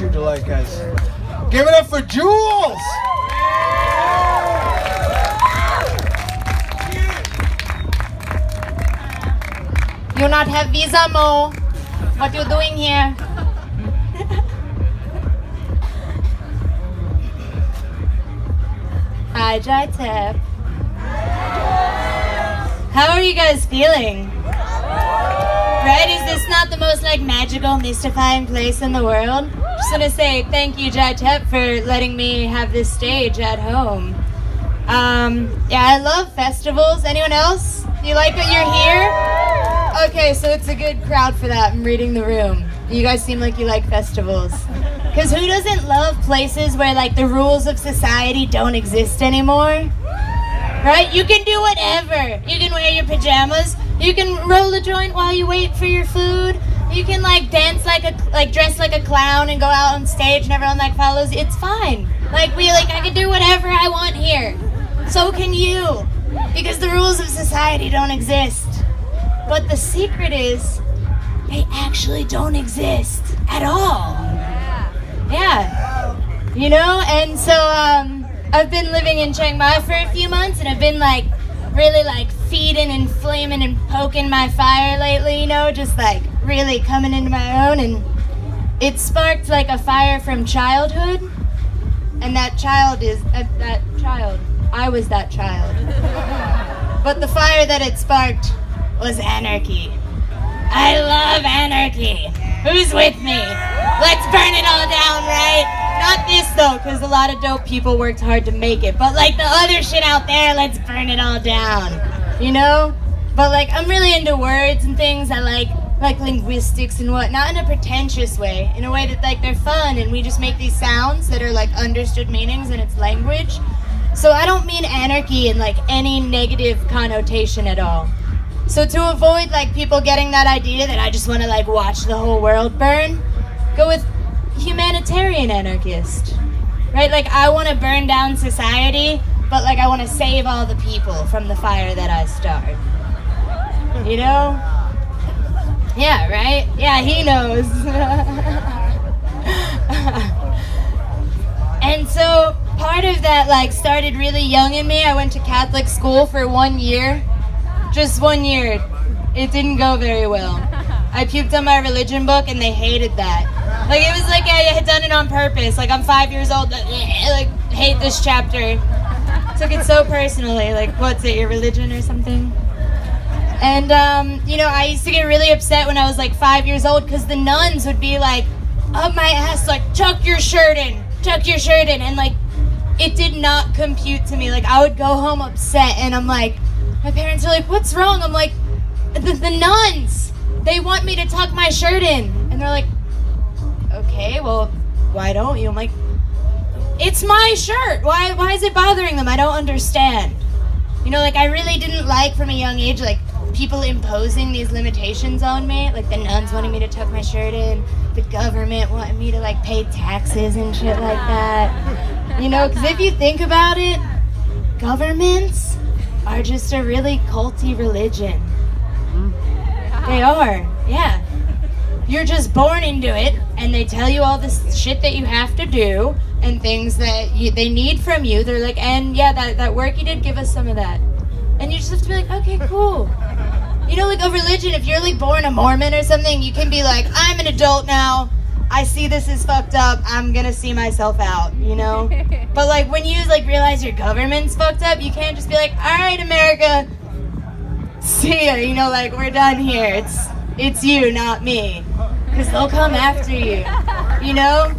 your delight, guys. Give it up for Jules! You not have visa, Mo? What you doing here? Hi, Thep. How are you guys feeling? Right? Is this not the most like magical, mystifying place in the world? Just want to say thank you, Thep, for letting me have this stage at home. Yeah, I love festivals. Anyone else? You like that you're here? Okay, so it's a good crowd for that. I'm reading the room. You guys seem like you like festivals. Because who doesn't love places where like the rules of society don't exist anymore? Right? You can do whatever. You can wear your pajamas. You can roll a joint while you wait for your food. You can like dance dress like a clown and go out on stage and everyone like follows. It's fine. I can do whatever I want here. So can you. Because the rules of society don't exist. But the secret is, they actually don't exist at all. Yeah. You know, and so I've been living in Chiang Mai for a few months and I've been like really like feeding and flaming and poking my fire lately, you know, just like really coming into my own, and it sparked like a fire from childhood, and I was that child. But the fire that it sparked was anarchy. I love anarchy. Who's with me? Let's burn it all down, right? Not this though, because a lot of dope people worked hard to make it. But like the other shit out there, let's burn it all down. You know? But like I'm really into words and things. I like linguistics and whatnot, in a pretentious way. In a way that like they're fun and we just make these sounds that are like understood meanings and it's language. So I don't mean anarchy in like any negative connotation at all. So to avoid like people getting that idea that I just want to like watch the whole world burn, go with humanitarian anarchist, right? Like I want to burn down society, but like I want to save all the people from the fire that I start. You know? Yeah, right? Yeah, he knows. And so part of that like started really young in me. I went to Catholic school for 1 year. Just 1 year. It didn't go very well. I puked on my religion book and they hated that. Like it was like I had done it on purpose. Like I'm 5 years old, like hate this chapter. Took it so personally. Like what's it, your religion or something? And you know, I used to get really upset when I was like 5 years old because the nuns would be like up my ass, like tuck your shirt in, and like it did not compute to me. Like I would go home upset and I'm like, my parents are like, what's wrong? I'm like, the nuns, they want me to tuck my shirt in. And they're like, okay, well, why don't you? I'm like, it's my shirt. Why is it bothering them? I don't understand. You know, like I really didn't like from a young age, like people imposing these limitations on me. Like the nuns wanting me to tuck my shirt in, the government wanting me to like pay taxes and shit like that. You know, because if you think about it, governments are just a really culty religion. They are, yeah. You're just born into it, and they tell you all this shit that you have to do, and things that they need from you. They're like, and yeah, that work you did, give us some of that. And you just have to be like, okay, cool. You know, like a religion, if you're like born a Mormon or something, you can be like, I'm an adult now. I see this is fucked up. I'm gonna see myself out, you know? But like when you like realize your government's fucked up, you can't just be like, all right, America, see ya, you know, like we're done here. It's you, not me. Because they'll come after you, you know?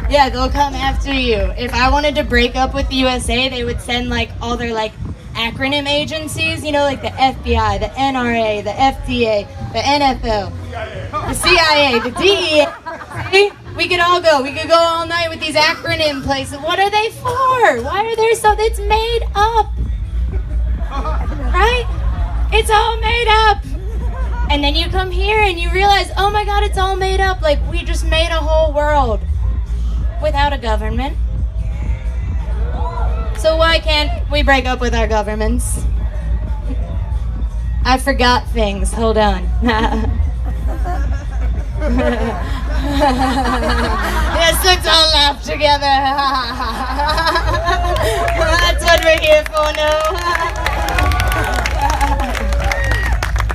Yeah, they'll come after you. If I wanted to break up with the USA, they would send like all their like acronym agencies, you know, like the FBI, the NRA, the FDA, the NFL, the CIA, the DEA. See? We could all go. We could go all night with these acronym places. What are they for? Why are there so? It's made up. Right? It's all made up. And then you come here and you realize, oh my God, it's all made up. Like we just made a whole world without a government. So why can't we break up with our governments? I forgot things. Hold on. Yes, let's all laugh together. That's what we're here for, no?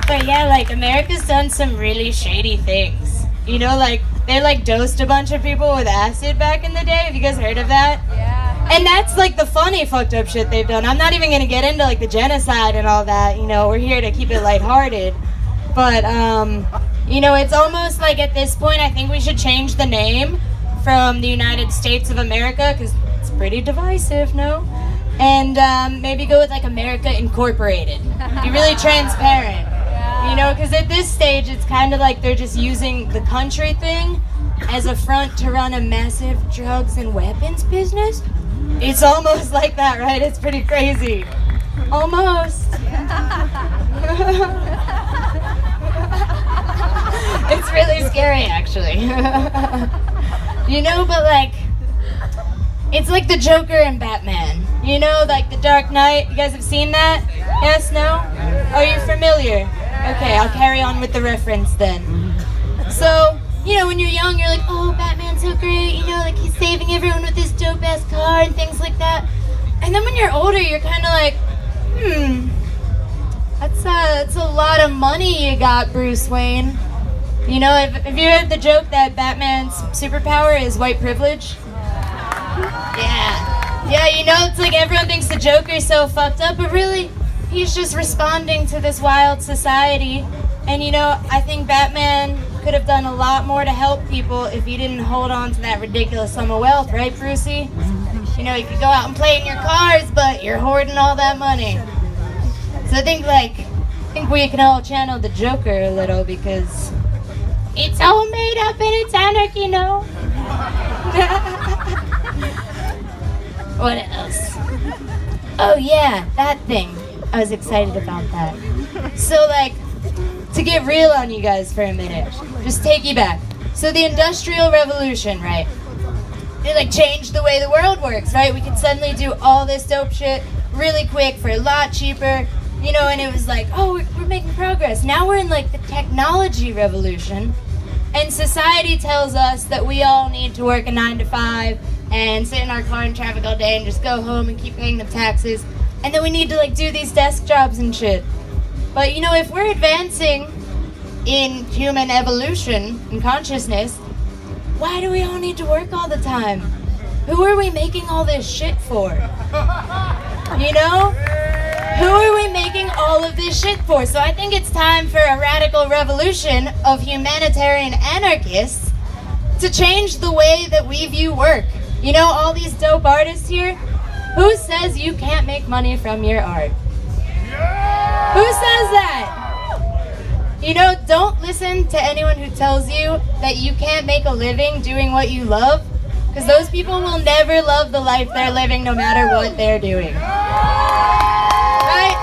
But yeah, like, America's done some really shady things. You know, like, they, like, dosed a bunch of people with acid back in the day. Have you guys heard of that? Yeah. And that's, like, the funny fucked up shit they've done. I'm not even gonna get into, like, the genocide and all that. You know, we're here to keep it lighthearted. But, you know, it's almost like at this point, I think we should change the name from the United States of America, because it's pretty divisive, no? And maybe go with, like, America Incorporated. Be really transparent. You know, because at this stage, it's kind of like they're just using the country thing as a front to run a massive drugs and weapons business. It's almost like that, right? It's pretty crazy. Almost. It's really scary, actually. You know, but like, it's like the Joker and Batman. You know, like the Dark Knight. You guys have seen that? Yes, no? Are you familiar? Okay, I'll carry on with the reference then. So, you know, when you're young, you're like, oh, Batman's so great, you know, like he's saving everyone with his dope-ass car and things like that. And then when you're older, you're kind of like, that's a lot of money you got, Bruce Wayne. You know, have you heard the joke that Batman's superpower is white privilege? Yeah. Yeah, you know, it's like everyone thinks the Joker's so fucked up, but really, he's just responding to this wild society. And you know, I think Batman could have done a lot more to help people if he didn't hold on to that ridiculous sum of wealth, right, Brucey? You know, you could go out and play in your cars, but you're hoarding all that money. So I think we can all channel the Joker a little, because it's all made up and it's anarchy, no? What else? Oh yeah, that thing. I was excited about that. So like, to get real on you guys for a minute, just take you back. So the Industrial Revolution, right? It like changed the way the world works, right? We could suddenly do all this dope shit really quick for a lot cheaper, you know, and it was like, oh, we're making progress. Now we're in like the technology revolution, and society tells us that we all need to work a 9 to 5 and sit in our car in traffic all day and just go home and keep paying them taxes. And then we need to like do these desk jobs and shit. But you know, if we're advancing in human evolution and consciousness, why do we all need to work all the time? Who are we making all this shit for? You know? Who are we making all of this shit for? So I think it's time for a radical revolution of humanitarian anarchists to change the way that we view work. You know, all these dope artists here, who says you can't make money from your art? Who says that? You know, don't listen to anyone who tells you that you can't make a living doing what you love, because those people will never love the life they're living no matter what they're doing. Right?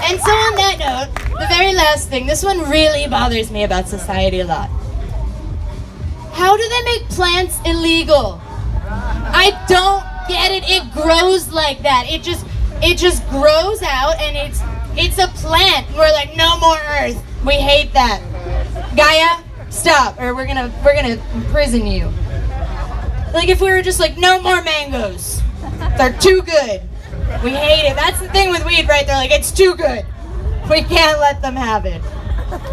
And so on that note, the very last thing, this one really bothers me about society a lot. How do they make plants illegal? I don't get it. It grows like that. It just grows out, and it's a plant. We're like, no more Earth. We hate that. Gaia, stop, or we're gonna imprison you. Like if we were just like, no more mangoes. They're too good. We hate it. That's the thing with weed, right? They're like, it's too good. We can't let them have it.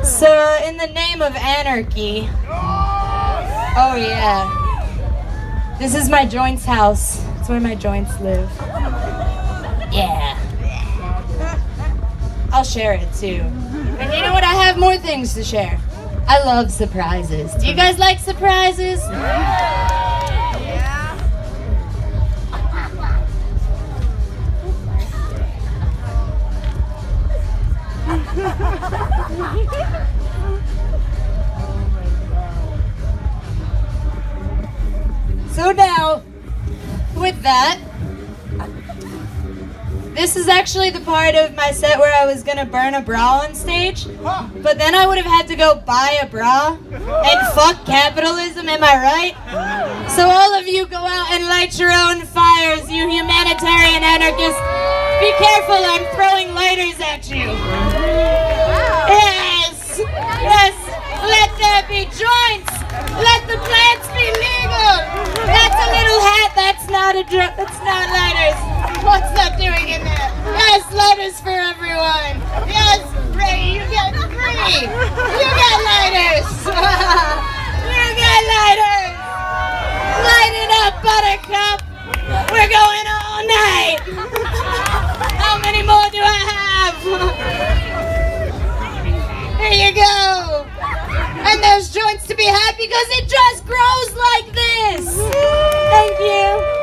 So in the name of anarchy, oh yeah. This is my joints house. It's where my joints live. Yeah. I'll share it too. And you know what? I have more things to share. I love surprises. Do you guys like surprises? Yeah. So now, with that, this is actually the part of my set where I was gonna burn a bra on stage, but then I would have had to go buy a bra, and fuck capitalism, am I right? So all of you go out and light your own fires, you humanitarian anarchists. Be careful, I'm throwing lighters at you. Yes, yes, let there be joints, let the plants be legal. not that's not lighters. What's that doing in there? Yes, lighters for everyone. Yes, Ray, you get 3. You get lighters. You get lighters. Light it up, Buttercup. We're going all night. How many more do I have? Here you go. And there's joints to be had because it just grows like this. Thank you.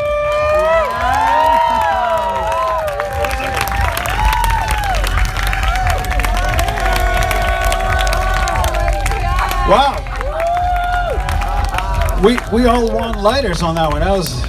Wow. We all won lighters on that one. That was